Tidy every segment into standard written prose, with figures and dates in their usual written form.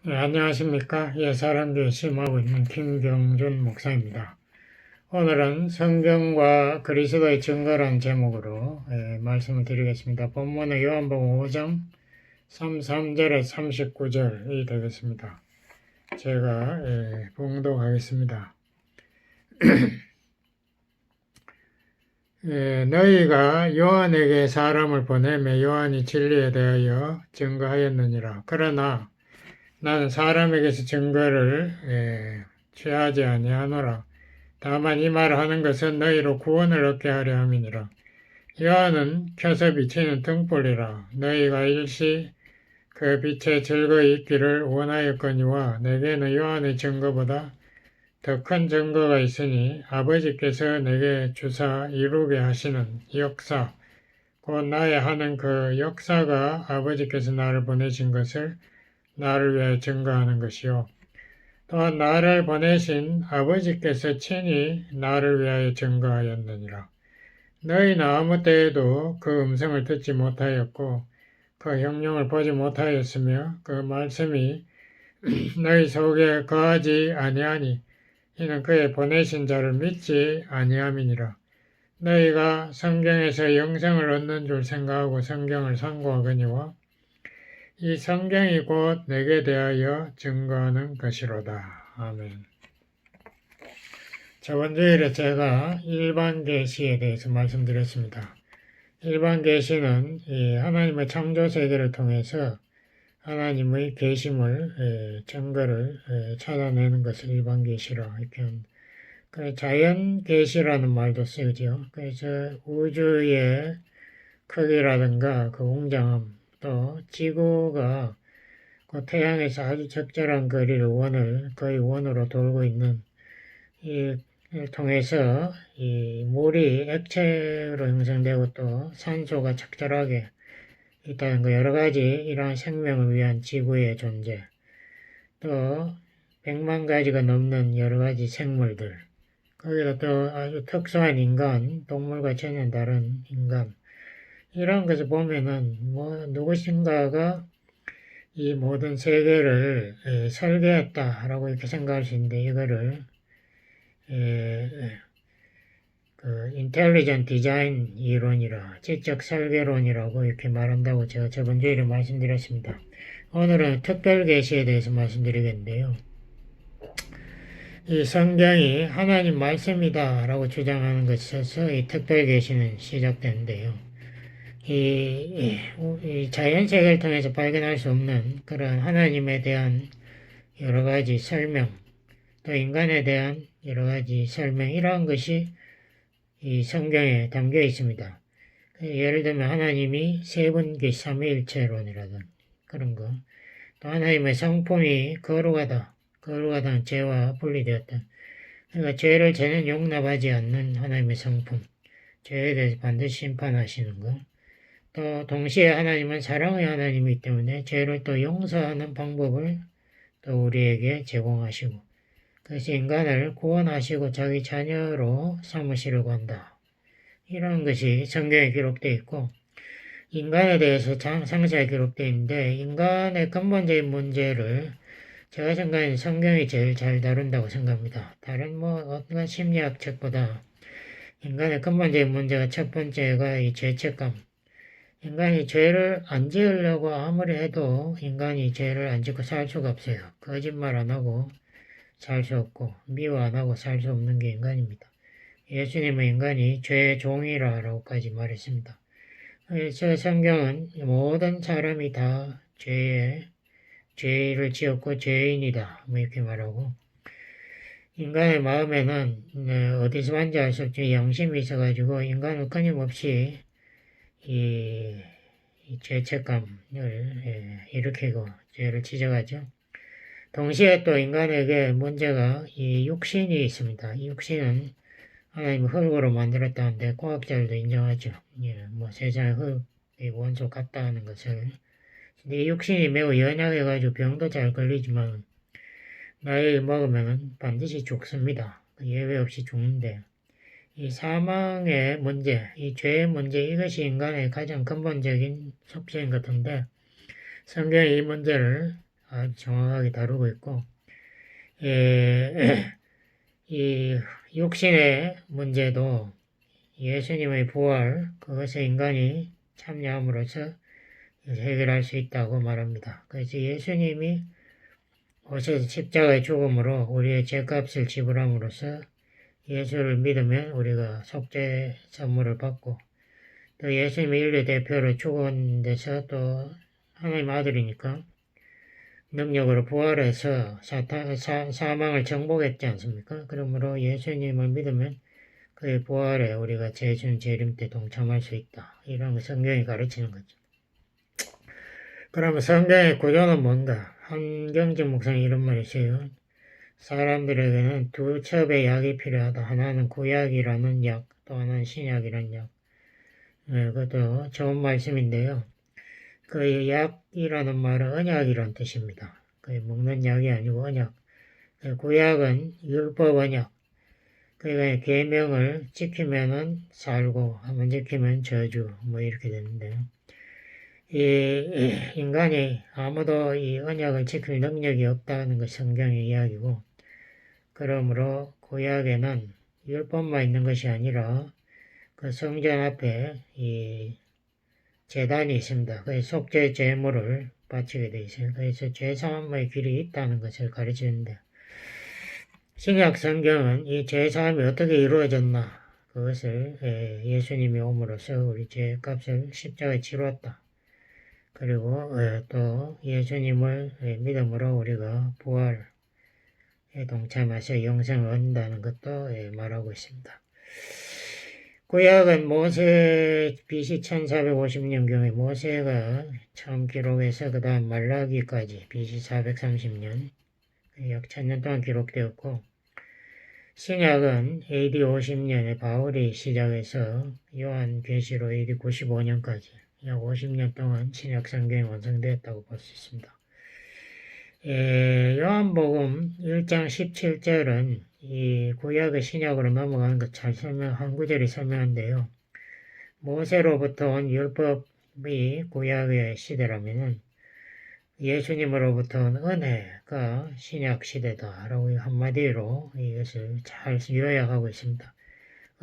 네, 안녕하십니까. 사람들이 심하고 있는 김경준 목사입니다. 오늘은 성경과 그리스도의 증거라는 제목으로 말씀을 드리겠습니다. 본문은 요한복음 5장 33절에 39절이 되겠습니다. 제가 봉독하겠습니다. 너희가 요한에게 사람을 보내매 요한이 진리에 대하여 증거하였느니라. 그러나 나는 사람에게서 증거를 취하지 아니하노라. 다만 이 말을 하는 것은 너희로 구원을 얻게 하려 함이니라. 요한은 켜서 비치는 등불이라. 너희가 일시 그 빛에 즐거이 있기를 원하였거니와 내게는 요한의 증거보다 더 큰 증거가 있으니 아버지께서 내게 주사 이루게 하시는 역사, 곧 나의 하는 그 역사가 아버지께서 나를 보내신 것을 나를 위하여 증거하는 것이요. 또한 나를 보내신 아버지께서 친히 나를 위하여 증거하였느니라. 너희는 아무 때에도 그 음성을 듣지 못하였고 그 형용을 보지 못하였으며 그 말씀이 너희 속에 거하지 아니하니 이는 그의 보내신 자를 믿지 아니함이니라. 너희가 성경에서 영생을 얻는 줄 생각하고 성경을 상고하거니와 이 성경이 곧 내게 대하여 증거하는 것이로다. 아멘. 저번 주일에 제가 일반 계시에 대해서 말씀드렸습니다. 일반 계시는 하나님의 창조 세계를 통해서 하나님의 계심을 증거를 찾아내는 것을 일반 계시라 이렇게 그 자연 계시라는 말도 쓰죠. 그래서 우주의 크기라든가 그 웅장함 또 지구가 그 태양에서 아주 적절한 거리를 거의 원으로 돌고 있는 이 통해서 이 물이 액체로 형성되고 또 산소가 적절하게 있다는 거 여러 가지 이러한 생명을 위한 지구의 존재 또 100만 가지가 넘는 여러 가지 생물들 거기다 또 아주 특수한 인간 동물과 전혀 다른 인간 이런 것을 보면은 뭐 누구신가가 이 모든 세계를 설계했다라고 이렇게 생각할 수 있는데 이거를 그 인텔리전트 디자인 이론이라 지적 설계론이라고 이렇게 말한다고 제가 저번 주에 말씀드렸습니다. 오늘은 특별 계시에 대해서 말씀드리겠는데요. 이 성경이 하나님 말씀이다 라고 주장하는 것에서 이 특별 계시는 시작되는데요. 이 자연세계를 통해서 발견할 수 없는 그런 하나님에 대한 여러 가지 설명, 또 인간에 대한 여러 가지 설명, 이러한 것이 이 성경에 담겨 있습니다. 예를 들면 하나님이 세분기 삼위일체론이라든 그런 거, 또 하나님의 성품이 거룩하다는 죄와 분리되었다. 그러니까 죄를 전혀 용납하지 않는 하나님의 성품, 죄에 대해서 반드시 심판하시는 거, 또 동시에 하나님은 사랑의 하나님이기 때문에 죄를 또 용서하는 방법을 또 우리에게 제공하시고 그래서 인간을 구원하시고 자기 자녀로 삼으시려고 한다. 이런 것이 성경에 기록되어 있고 인간에 대해서 상세하게 기록되어 있는데 인간의 근본적인 문제를 제가 생각하는 성경이 제일 잘 다룬다고 생각합니다. 다른 어떤 심리학 책보다 인간의 근본적인 문제가 첫 번째가 이 죄책감. 인간이 죄를 안 지으려고 아무리 해도 인간이 죄를 안 짓고 살 수가 없어요. 거짓말 안 하고 살 수 없고 미워 안 하고 살 수 없는 게 인간입니다. 예수님은 인간이 죄의 종이라고까지 말했습니다. 그래서 성경은 모든 사람이 다 죄를 지었고 죄인이다 이렇게 말하고 인간의 마음에는 어디서 왔는지 알 수 없지만 양심이 있어가지고 인간은 끊임없이 이 죄책감을 일으키고 죄를 지적하죠. 동시에 또 인간에게 문제가 이 육신이 있습니다. 이 육신은 하나님 흙으로 만들었다는데 과학자들도 인정하죠. 세상에 흙이 원소 같다 하는 것을. 근데 이 육신이 매우 연약해가지고 병도 잘 걸리지만 나이를 먹으면 반드시 죽습니다. 예외 없이 죽는데 이 사망의 문제, 이 죄의 문제 이것이 인간의 가장 근본적인 속죄인 같은데 성경이 이 문제를 아주 정확하게 다루고 있고, 예, 이 육신의 문제도 예수님의 부활, 그것에 인간이 참여함으로써 해결할 수 있다고 말합니다. 그래서 예수님이 오셔서 십자가의 죽음으로 우리의 죄값을 지불함으로써 예수를 믿으면 우리가 속죄 선물을 받고, 또 예수님이 인류 대표로 죽은 데서 또 하나님 아들이니까 능력으로 부활해서 사망을 정복했지 않습니까? 그러므로 예수님을 믿으면 그의 부활에 우리가 재림 때 동참할 수 있다. 이런 거 성경이 가르치는 거죠. 그러면 성경의 구조는 뭔가? 한경직 목사님 이런 말이 있어요. 사람들에게는 두 첩의 약이 필요하다. 하나는 구약이라는 약, 또 하나는 신약이라는 약. 그것도 좋은 말씀인데요. 그 약이라는 말은 언약이라는 뜻입니다. 그 먹는 약이 아니고 언약. 구약은 율법 언약. 그러니까 계명을 지키면은 살고 안 지키면 저주 뭐 이렇게 되는데요. 이 인간이 아무도 이 언약을 지킬 능력이 없다는 것이 성경의 이야기고, 그러므로 구약에는 율법만 있는 것이 아니라 그 성전 앞에 이 제단이 있습니다. 그 속죄 제물을 바치게 되어 있어요. 그래서 죄사함의 길이 있다는 것을 가르치는데, 신약 성경은 이 죄사함이 어떻게 이루어졌나, 그것을 예수님이 옴으로써 우리 죄값을 십자가에 치렀다. 그리고 또 예수님을 믿음으로 우리가 부활에 동참해서 영생을 얻는다는 것도 말하고 있습니다. 구약은 모세 BC 1450년경에 모세가 처음 기록해서 그 다음 말라기까지 BC 430년 약 1000년 동안 기록되었고, 신약은 AD 50년에 바울이 시작해서 요한계시록 AD 95년까지 약 50년 동안 신약 성경이 완성되었다고 볼 수 있습니다. 요한복음 1장 17절은 이 구약의 신약으로 넘어가는 것 잘 한 구절이 설명한데요. 모세로부터 온 율법이 구약의 시대라면은 예수님으로부터 온 은혜가 신약 시대다라고 한마디로 이것을 잘 요약하고 있습니다.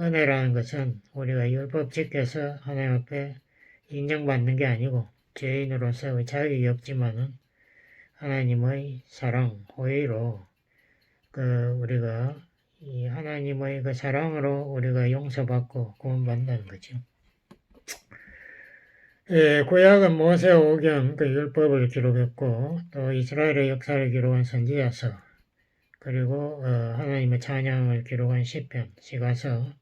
은혜라는 것은 우리가 율법 지켜서 하나님 앞에 인정받는 게 아니고 죄인으로서의 자격이 없지만은 하나님의 사랑, 호의로 우리가 이 하나님의 그 사랑으로 우리가 용서받고 구원받는다는 거죠. 구약은 모세 오경 그 율법을 기록했고, 또 이스라엘의 역사를 기록한 선지자서, 그리고 하나님의 찬양을 기록한 시편, 시가서,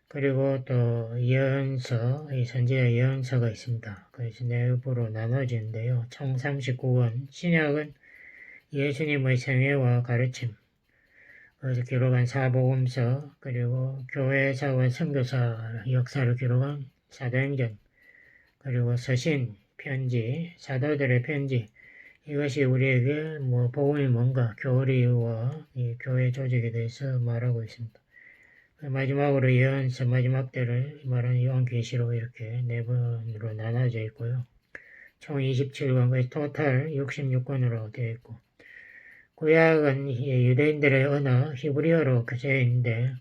그리고 또 예언서, 이 선지자 예언서가 있습니다. 그래서 내부로 나눠지는데요. 총 39권, 신약은 예수님의 생애와 가르침, 그래서 기록한 사복음서, 그리고 교회사와 선교사 역사를 기록한 사도행전, 그리고 서신, 편지, 사도들의 편지, 이것이 우리에게 복음이 뭔가, 교리와 이 교회 조직에 대해서 말하고 있습니다. 마지막으로 예언서 마지막 때를 말하는 요한계시록 이렇게 네 번으로 나눠져 있고요. 총 27권, 토탈 66권으로 되어 있고, 구약은 유대인들의 언어 히브리어로 되어 있는데,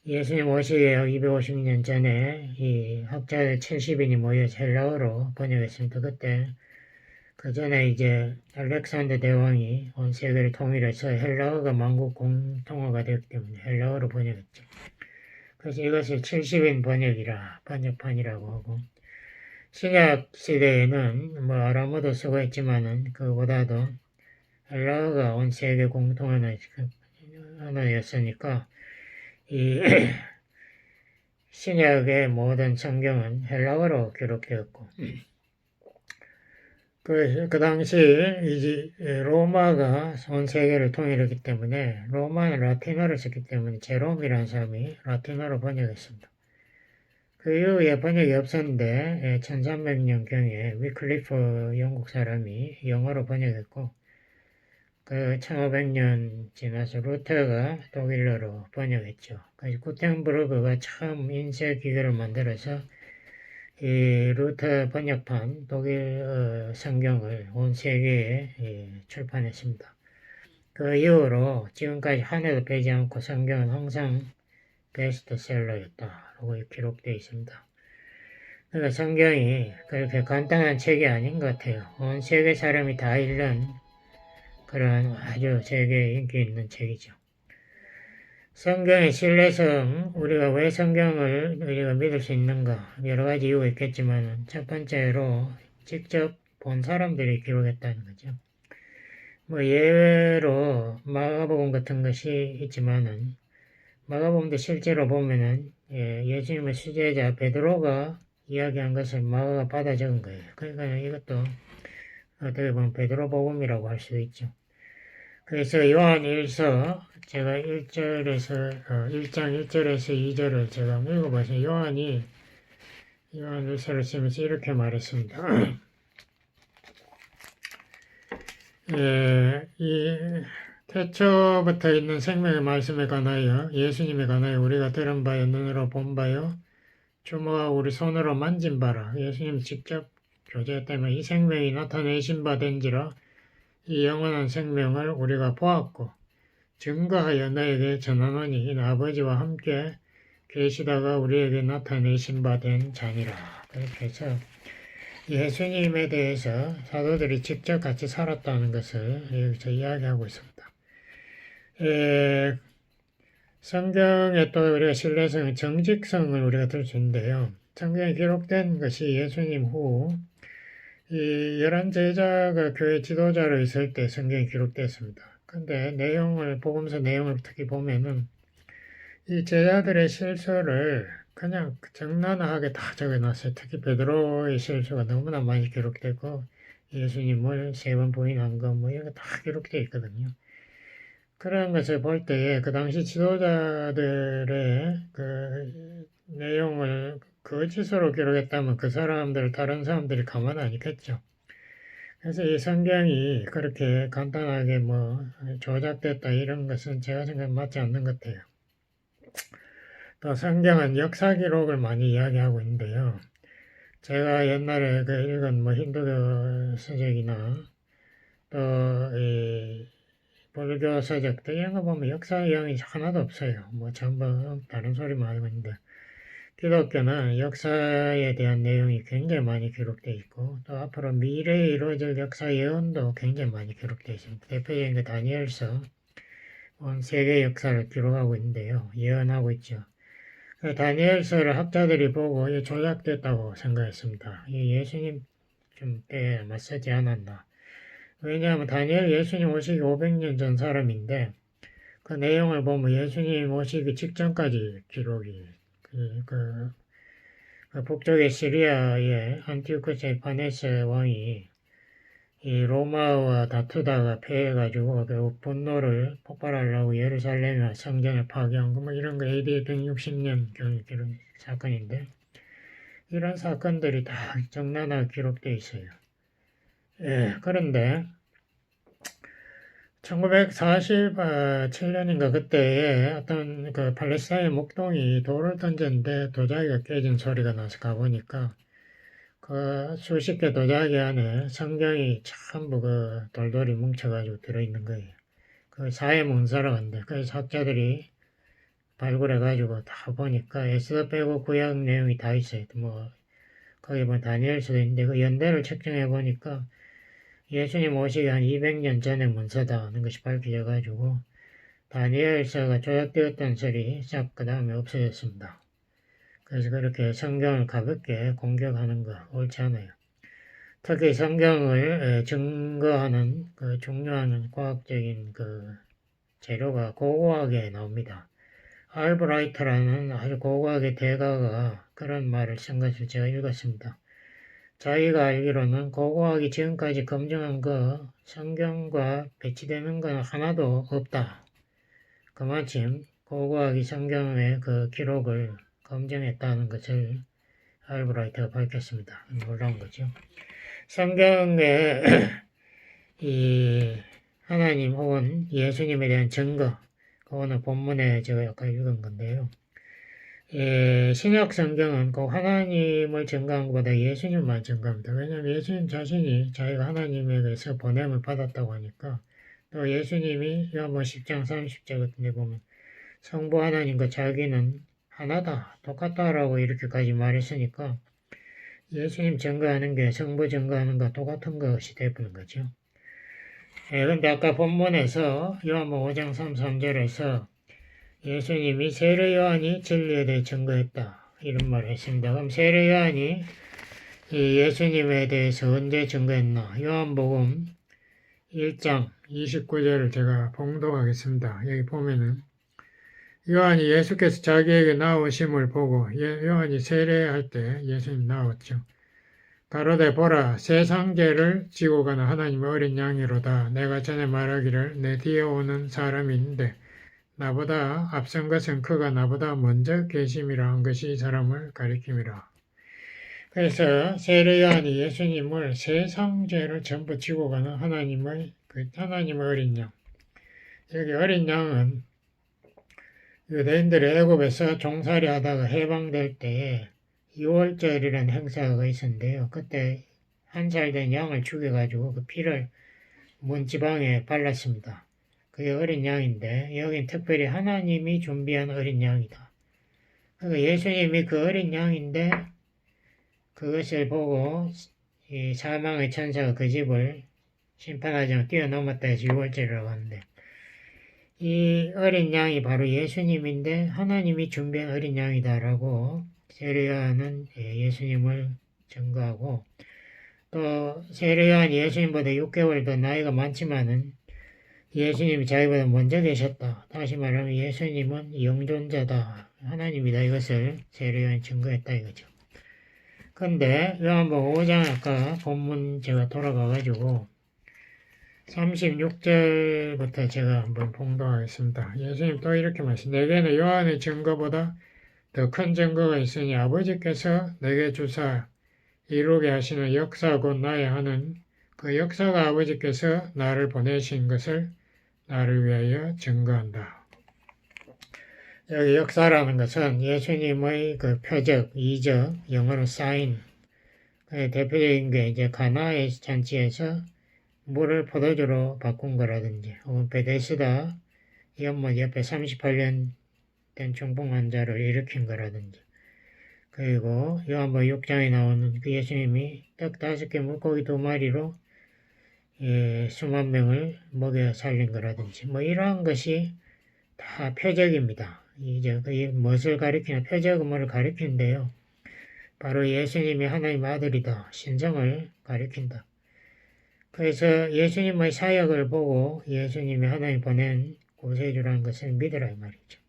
예수님 오시기 250년 전에 이 학자들 70인이 모여 헬라어로 번역했습니다. 그때 그 전에 이제 알렉산더 대왕이 온 세계를 통일해서 헬라어가 만국 공통어가 되었기 때문에 헬라어로 번역했죠. 그래서 이것을 70인 번역판이라고 하고, 신약 시대에는 아람어도 쓰고 있지만은 그보다도 헬라어가 온 세계 공통 언어였으니까 이 신약의 모든 성경은 헬라어로 기록되었고, 그 당시 이제 로마가 온 세계를 통일했기 때문에 로마는 라틴어를 썼기 때문에 제롬이라는 사람이 라틴어로 번역했습니다. 그 이후에 번역이 없었는데 1300년경에 위클리프 영국 사람이 영어로 번역했고, 그 1500년 지나서 루터가 독일어로 번역했죠. 그래서 구텐부르크가 처음 인쇄 기계를 만들어서 이 루터 번역판 독일 성경을 온 세계에 출판했습니다. 그 이후로 지금까지 한 해도 빼지 않고 성경은 항상 베스트셀러였다라고 기록되어 있습니다. 그러니까 성경이 그렇게 간단한 책이 아닌 것 같아요. 온 세계 사람이 다 읽는 그런 아주 세계에 인기 있는 책이죠. 성경의 신뢰성, 우리가 왜 성경을 우리가 믿을 수 있는가? 여러 가지 이유가 있겠지만, 첫 번째로 직접 본 사람들이 기록했다는 거죠. 뭐 예외로 마가복음 같은 것이 있지만은, 마가복음도 실제로 보면은 예수님의 수제자 베드로가 이야기한 것을 마가가 받아 적은 거예요. 그러니까 이것도 어떻게 보면 베드로 복음이라고 할 수도 있죠. 그래서 요한 1서 제가 1절에서 1장 1절에서 2절을 제가 한번 읽어봤어요. 요한 1서를 쓰면서 이렇게 말했습니다. 이 태초부터 있는 생명의 말씀에 관하여 예수님에 관하여 우리가 들은 바요 눈으로 본 바요 주모와 우리 손으로 만진 바라 예수님 직접 교제했다면 이 생명이 나타내신 바 된지라 이 영원한 생명을 우리가 보았고 증거하여 너에게 전하노니 이는 아버지와 함께 계시다가 우리에게 나타내신 바 된 자니라. 그렇게 해서 예수님에 대해서 사도들이 직접 같이 살았다는 것을 여기서 이야기하고 있습니다. 성경에 또 우리가 신뢰성, 정직성을 우리가 들 수 있는데요. 성경에 기록된 것이 예수님 후 이 11제자가 교회 지도자로 있을 때 성경이 기록됐습니다. 근데 복음서 내용을 특히 보면은 이 제자들의 실수를 그냥 적나라하게 다 적어놨어요. 특히 베드로의 실수가 너무나 많이 기록되고 예수님을 3번 부인한 거 뭐 이런 거 다 기록되어 있거든요. 그런 것을 볼 때에 그 당시 지도자들의 그 내용을 거짓으로 기록했다면 그 사람들, 다른 사람들이 가만 안 있겠죠. 그래서 이 성경이 그렇게 간단하게 뭐 조작됐다 이런 것은 제가 생각에 맞지 않는 것 같아요. 또 성경은 역사 기록을 많이 이야기하고 있는데요. 제가 옛날에 그 읽은 뭐 힌두교 서적이나 또 이 불교 서적들 이런 거 보면 역사 내용이 하나도 없어요. 뭐 전부 다른 소리만 하고 있는데 기독교는 역사에 대한 내용이 굉장히 많이 기록되어 있고 또 앞으로 미래에 이루어질 역사 예언도 굉장히 많이 기록되어 있습니다. 대표적인 게 다니엘서 온 세계 역사를 기록하고 있는데요. 예언하고 있죠. 다니엘서를 학자들이 보고 조작됐다고 생각했습니다. 예수님 좀 때에 맞서지 않았나. 왜냐하면 다니엘 예수님 오시기 500년 전 사람인데 그 내용을 보면 예수님 오시기 직전까지 기록이 북쪽의 시리아의 안티오쿠스 에파네스 왕이 이 로마와 다투다가 패해가지고 결국 분노를 폭발하려고 예루살렘과 성전을 파괴한 거 뭐 이런 거 AD 160년 이런 사건인데 이런 사건들이 다 적나라하게 기록되어 있어요. 그런데 1947년인가 그때에 어떤 그 팔레스타인 목동이 돌을 던졌는데 도자기가 깨진 소리가 나서 가보니까 그 수십 개 도자기 안에 성경이 전부 그 돌돌이 뭉쳐가지고 들어있는 거예요. 그 사회문서라고 하는데 그래서 학자들이 발굴해가지고 다 보니까 에스더 빼고 구약 내용이 다 있어요. 뭐 거기 뭐 다니엘서도 있는데 그 연대를 측정해 보니까 예수님 오시기 한 200년 전의 문서다 하는 것이 밝혀져가지고 다니엘서가 조작되었다는 설이 싹 그 다음에 없어졌습니다. 그래서 그렇게 성경을 가볍게 공격하는 거 옳지 않아요. 특히 성경을 증거하는 그 중요한 과학적인 그 재료가 고고학에 나옵니다. 알브라이트라는 아주 고고학의 대가가 그런 말을 쓴 것을 제가 읽었습니다. 자기가 알기로는 고고학이 지금까지 검증한 거 성경과 배치되는 건 하나도 없다. 그만큼 고고학이 성경의 그 기록을 검증했다는 것을 알브라이트가 밝혔습니다. 놀라운 거죠. 성경에 이 하나님 혹은 예수님에 대한 증거, 그거는 본문에 제가 아까 읽은 건데요. 신약 성경은 꼭 하나님을 증거한 것보다 예수님만 증거합니다. 왜냐하면 예수님 자신이 자기가 하나님에게서 보냄을 받았다고 하니까, 또 예수님이 요한복음 10장 30절 같은 데 보면 성부 하나님과 자기는 하나다, 똑같다라고 이렇게까지 말했으니까 예수님 증거하는 게 성부 증거하는 것 똑같은 것이 되는 거죠. 그런데 아까 본문에서 요한복음 5장 33절에서 예수님이 세례 요한이 진리에 대해 증거했다, 이런 말을 했습니다. 그럼 세례 요한이 이 예수님에 대해서 언제 증거했나? 요한복음 1장 29절을 제가 봉독하겠습니다. 여기 보면은 요한이 예수께서 자기에게 나오심을 보고 요한이 세례할 때 예수님 나왔죠. 가로되 보라, 세상 죄를 지고 가는 하나님의 어린 양이로다. 내가 전에 말하기를 내 뒤에 오는 사람이 있는데 나보다 앞선 것은 그가 나보다 먼저 계심이라 한 것이 이 사람을 가리킴이라. 그래서 세례 요한이 예수님을 세상 죄를 전부 지고 가는 하나님의 어린 양. 여기 어린 양은 유대인들이 애굽에서 종살이 하다가 해방될 때에 6월절이라는 행사가 있었는데요. 그때 한 살 된 양을 죽여가지고 그 피를 문지방에 발랐습니다. 그게 어린 양인데 여긴 특별히 하나님이 준비한 어린 양이다. 그러니까 예수님이 그 어린 양인데 그것을 보고 이 사망의 천사가 그 집을 심판하지 않고 뛰어넘었다 해서 6월절이라고 하는데, 이 어린 양이 바로 예수님인데 하나님이 준비한 어린 양이다라고 세례 요한은 예수님을 증거하고, 또 세례 요한이 예수님보다 6개월 더 나이가 많지만은 예수님이 자기보다 먼저 계셨다. 다시 말하면 예수님은 영존자다, 하나님이다, 이것을 세례 요한이 증거했다 이거죠. 근데 요한복음 5장 아까 본문 제가 돌아가가지고 36절부터 제가 한번 봉독하겠습니다. 예수님 또 이렇게 말씀, 내게는 요한의 증거보다 더 큰 증거가 있으니 아버지께서 내게 주사 이루게 하시는 역사 곧 나의 하는 그 역사가 아버지께서 나를 보내신 것을 나를 위하여 증거한다. 여기 역사라는 것은 예수님의 그 표적, 이적, 영어로 사인, 대표적인 게 이제 가나의 잔치에서 물을 포도주로 바꾼 거라든지, 혹은 베데스다 연못 옆에 38년 된 중풍 환자를 일으킨 거라든지, 그리고 요한복음 6장에 나오는 그 예수님이 떡 5개 물고기 2마리로 수만 명을 먹여 살린 거라든지, 뭐 이러한 것이 다 표적입니다. 이제 무엇을 가리키나, 표적은 뭐를 가리키는데요. 바로 예수님이 하나님 아들이다, 신성을 가리킨다. 그래서 예수님의 사역을 보고 예수님이 하나님 보낸 구세주라는 것을 믿으라 이 말이죠.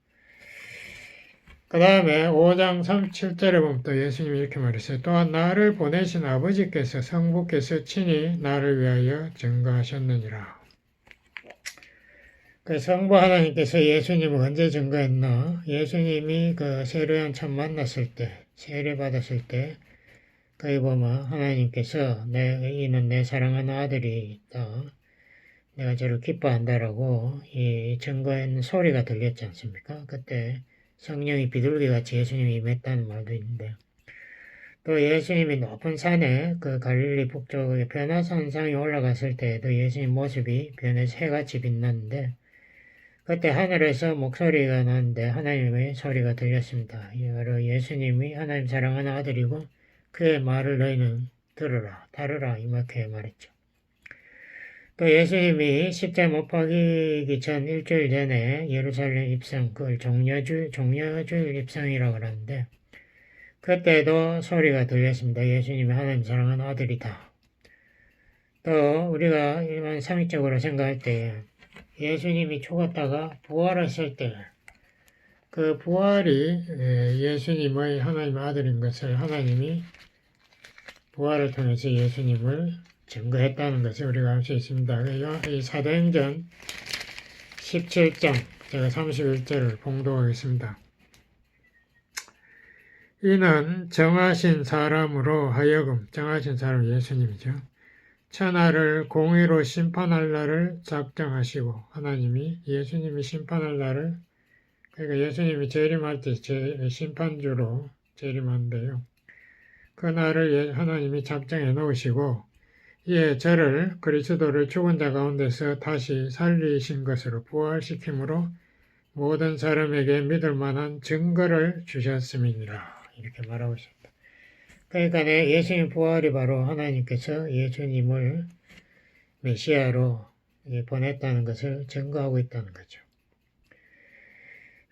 그 다음에 5장 37절에 보면 또 예수님이 이렇게 말했어요. 또한 나를 보내신 아버지께서 성부께서 친히 나를 위하여 증거하셨느니라. 그 성부 하나님께서 예수님을 언제 증거했나? 예수님이 그 세례요한 처음 만났을 때, 세례 받았을 때, 거기 보면 하나님께서 이는 내 사랑하는 아들이다, 내가 저를 기뻐한다라고 이 증거하는 소리가 들렸지 않습니까? 그때 성령이 비둘기같이 예수님이 임했다는 말도 있는데, 또 예수님이 높은 산에 그 갈릴리 북쪽에 변화산상에 올라갔을 때에도 예수님 모습이 변해서 해같이 빛났는데, 그때 하늘에서 목소리가 나는데 하나님의 소리가 들렸습니다. 바로 예수님이 하나님 사랑하는 아들이고 그의 말을 너희는 들으라, 다루라, 이렇게 말했죠. 또 예수님이 십자가 못 박이기 전 일주일 전에 예루살렘 입성, 그걸 종려주일 입성이라고 하는데, 그때도 소리가 들렸습니다. 예수님이 하나님 사랑하는 아들이다. 또 우리가 일반 상식적으로 생각할 때 예수님이 죽었다가 부활했을 때 그 부활이 예수님의 하나님의 아들인 것을 하나님이 부활을 통해서 예수님을 증거했다는 것을 우리가 알 수 있습니다. 이 사도행전 17장 제가 31절을 봉독하겠습니다. 이는 정하신 사람으로 하여금, 정하신 사람 예수님이죠, 천하를 공의로 심판할 날을 작정하시고, 하나님이 예수님이 심판할 날을 그러니까 예수님이 재림할 때 심판주로 재림한대요. 그날을 하나님이 작정해 놓으시고 이에 저를 그리스도를 죽은 자 가운데서 다시 살리신 것으로 부활시킴으로 모든 사람에게 믿을 만한 증거를 주셨음이니라. 이렇게 말하고 있습니다. 그러니까 예수님 부활이 바로 하나님께서 예수님을 메시아로 보냈다는 것을 증거하고 있다는 거죠.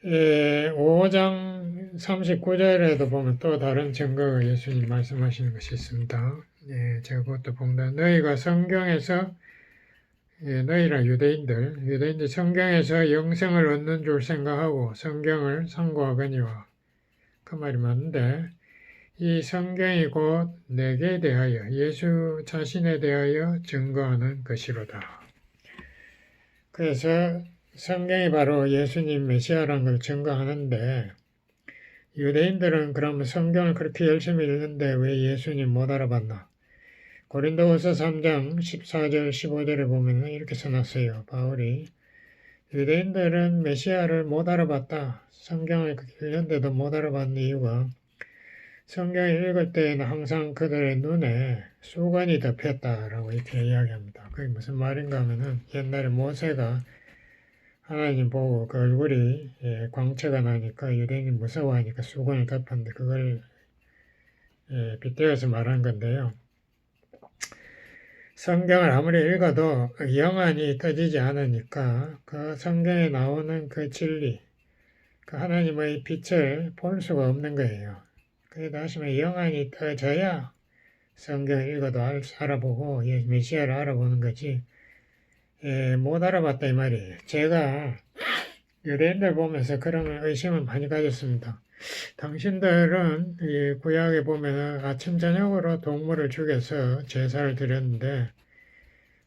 5장 39절에도 보면 또 다른 증거가 예수님 말씀하시는 것이 있습니다. 제가 그것도 봅니다. 너희가 성경에서 너희라 유대인들 성경에서 영생을 얻는 줄 생각하고 성경을 상고하거니와 그 말이 맞는데 이 성경이 곧 내게 대하여 예수 자신에 대하여 증거하는 것이로다. 그래서 성경이 바로 예수님 메시아라는 걸 증거하는데 유대인들은 그러면 성경을 그렇게 열심히 읽는데 왜 예수님 못 알아봤나? 고린도후서 3장 14절 15절에 보면 이렇게 써놨어요. 바울이 유대인들은 메시아를 못 알아봤다. 성경을 읽는데도 못 알아봤는 이유가 성경을 읽을 때에는 항상 그들의 눈에 수건이 덮였다라고 이렇게 이야기합니다. 그게 무슨 말인가 하면은 옛날에 모세가 하나님 보고 그 얼굴이 광채가 나니까 유대인이 무서워하니까 수건을 덮었는데 그걸 빗대어서 말한 건데요. 성경을 아무리 읽어도 영안이 떠지지 않으니까 그 성경에 나오는 그 진리, 그 하나님의 빛을 볼 수가 없는 거예요. 그게 다시 말해 영안이 떠져야 성경을 읽어도 알아보고 메시아를 알아보는 거지 못 알아봤다 이 말이에요. 제가 유대인들 보면서 그런 의심을 많이 가졌습니다. 당신들은 이 구약에 보면 아침 저녁으로 동물을 죽여서 제사를 드렸는데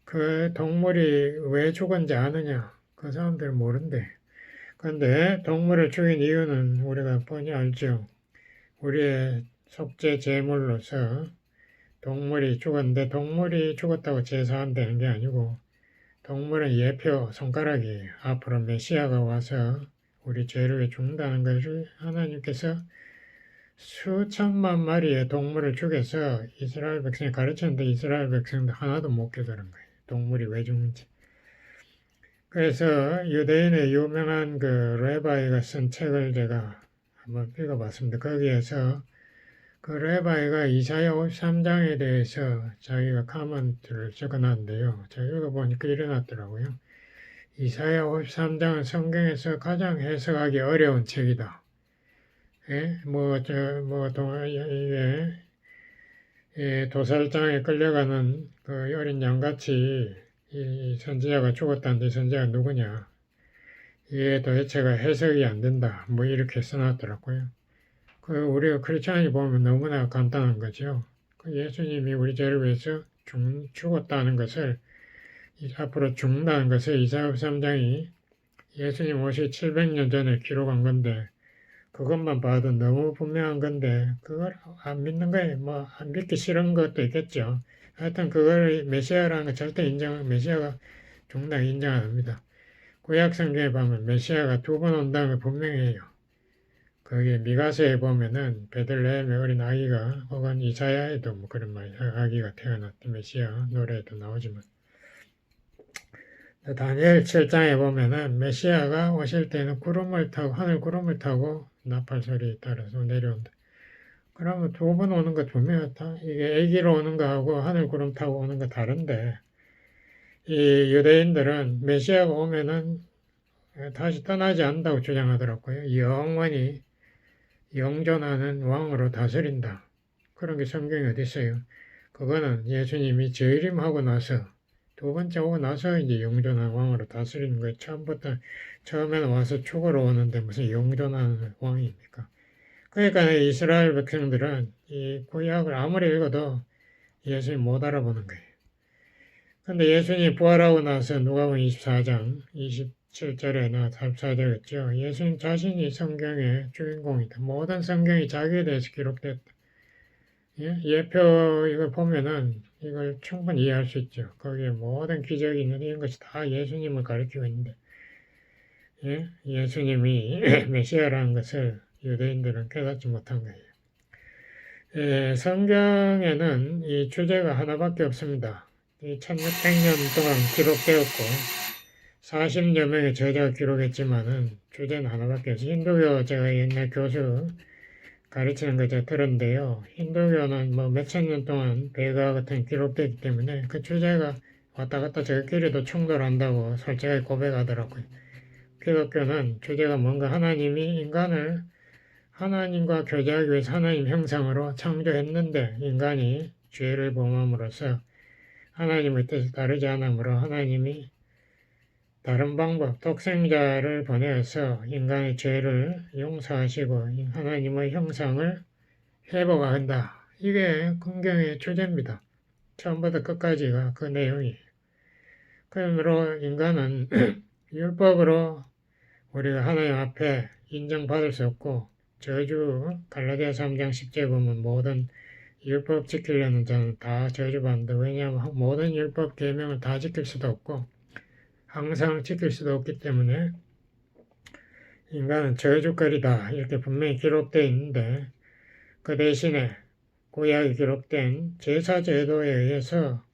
그 동물이 왜 죽은지 아느냐? 그 사람들은 모른대. 그런데 동물을 죽인 이유는 우리가 뻔히 알죠. 우리의 속죄 제물로서 동물이 죽었는데 동물이 죽었다고 제사한다는 게 아니고 동물은 예표 손가락이에요. 앞으로 메시아가 와서 우리 죄를 위해 죽는다는 것을 하나님께서 수천만 마리의 동물을 죽여서 이스라엘 백성이 가르쳤는데 이스라엘 백성도 하나도 못 깨달은 거예요. 동물이 왜 죽는지. 그래서 유대인의 유명한 그 레바이가 쓴 책을 제가 한번 읽어봤습니다. 거기에서 그 레바이가 이사야 53장에 대해서 자기가 카멘트를 적어놨는데요. 제가 읽어보니까 이래놨더라고요. 이사야 53장은 성경에서 가장 해석하기 어려운 책이다. 예? 도살장에 끌려가는 그 어린 양같이 이 선지자가 죽었다는데 선지자가 누구냐? 이게 도대체가 해석이 안 된다. 뭐 이렇게 써놨더라고요. 우리가 크리스찬이 보면 너무나 간단한 거죠. 예수님이 우리 죄를 위해서 죽었다는 것을 앞으로 죽는다는 것을 이사야 3장이 예수님 오시 700년 전에 기록한 건데 그것만 봐도 너무 분명한 건데 그걸 안 믿는 거예요. 뭐 안 믿기 싫은 것도 있겠죠. 하여튼 그걸 메시아라는 거 절대 메시아가 죽는다고 인정 안 합니다. 구약 성경에 보면 메시아가 두 번 온다는 게 분명해요. 거기에 미가서에 보면은 베들레헴의 어린 아기가 혹은 이사야에도 뭐 그런 말 아기가 태어났다 메시아 노래에도 나오지만 다니엘 7장에 보면은 메시아가 오실 때는 구름을 타고 하늘 구름을 타고 나팔 소리에 따라서 내려온다. 그러면 두 번 오는 것 분명하다. 이게 아기로 오는 거하고 하늘 구름 타고 오는 거 다른데 이 유대인들은 메시아가 오면은 다시 떠나지 않는다고 주장하더라고요. 영원히 영존하는 왕으로 다스린다. 그런 게 성경에 어디 있어요? 그거는 예수님이 재림하고 나서 두 번째 오고 나서 이제 영존한 왕으로 다스리는 거예요. 처음에는 와서 죽으러 오는데 무슨 영존하는 왕입니까? 그러니까 이스라엘 백성들은 이 구약을 아무리 읽어도 예수님 못 알아보는 거예요. 근데 예수님이 부활하고 나서 누가복음 24장 27절에나 34절이었죠. 예수님 자신이 성경의 주인공이다. 모든 성경이 자기에 대해서 기록됐다. 예표 이걸 보면은 이걸 충분히 이해할 수 있죠. 거기에 모든 기적이 있는 이런 것이 다 예수님을 가리키고 있는데 예? 예수님이 메시아라는 것을 유대인들은 깨닫지 못한 거예요. 예, 성경에는 이 주제가 하나밖에 없습니다. 이 1600년 동안 기록되었고 40여 명의 저자가 기록했지만은 주제는 하나밖에 없어요. 힌두교 제가 옛날 교수 가르치는 거 제가 들었는데요. 힌두교는 뭐 몇천 년 동안 배가 같은 기록되기 때문에 그 주제가 왔다 갔다 저희끼리도 충돌한다고 솔직하게 고백하더라고요. 기독교는 주제가 뭔가 하나님이 인간을 하나님과 교제하기 위해서 하나님 형상으로 창조했는데 인간이 죄를 범함으로써 하나님의 뜻을 따르지 않으므로 하나님이 다른 방법, 독생자를 보내어서 인간의 죄를 용서하시고 하나님의 형상을 회복한다. 이게 성경의 주제입니다. 처음부터 끝까지가 그 내용이에요. 그러므로 인간은 율법으로 우리가 하나님 앞에 인정받을 수 없고 저주 갈라디아서 3장 10절 보면 모든 율법 지키려는 자는 다 저주받는다. 왜냐하면 모든 율법 계명을 다 지킬 수도 없고 항상 지킬 수도 없기 때문에 인간은 저주거리다 이렇게 분명히 기록되어 있는데 그 대신에 구약에 기록된 제사 제도에 의해서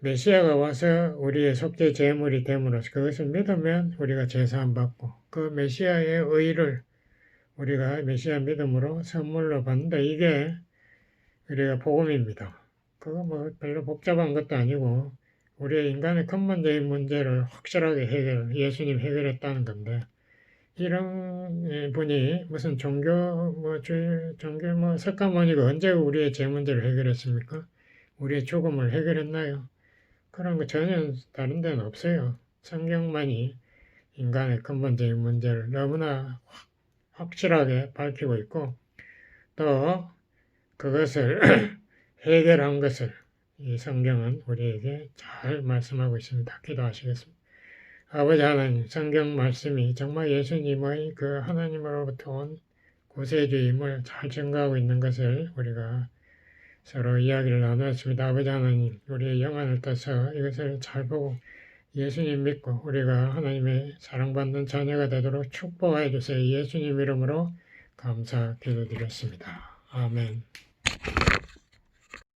메시아가 와서 우리의 속죄 제물이 됨으로써 그것을 믿으면 우리가 제사함 받고 그 메시아의 의를 우리가 메시아 믿음으로 선물로 받는다. 이게 우리가 복음입니다. 그거 뭐 별로 복잡한 것도 아니고 우리의 인간의 근본적인 문제를 확실하게 예수님 해결했다는 건데 이런 분이 무슨 종교 석가모니가 언제 우리의 제 문제를 해결했습니까? 우리의 죽음을 해결했나요? 그런 거 전혀 다른 데는 없어요. 성경만이 인간의 근본적인 문제를 너무나 확실하게 밝히고 있고 또 그것을 해결한 것을 이 성경은 우리에게 잘 말씀하고 있습니다. 기도하시겠습니다. 아버지 하나님, 성경 말씀이 정말 예수님의 그 하나님으로부터 온 구세주임을 잘 증거하고 있는 것을 우리가 서로 이야기를 나누었습니다. 아버지 하나님, 우리의 영안을 떠서 이것을 잘 보고 예수님 믿고 우리가 하나님의 사랑받는 자녀가 되도록 축복하여 주세요. 예수님 이름으로 감사 기도드렸습니다. 아멘.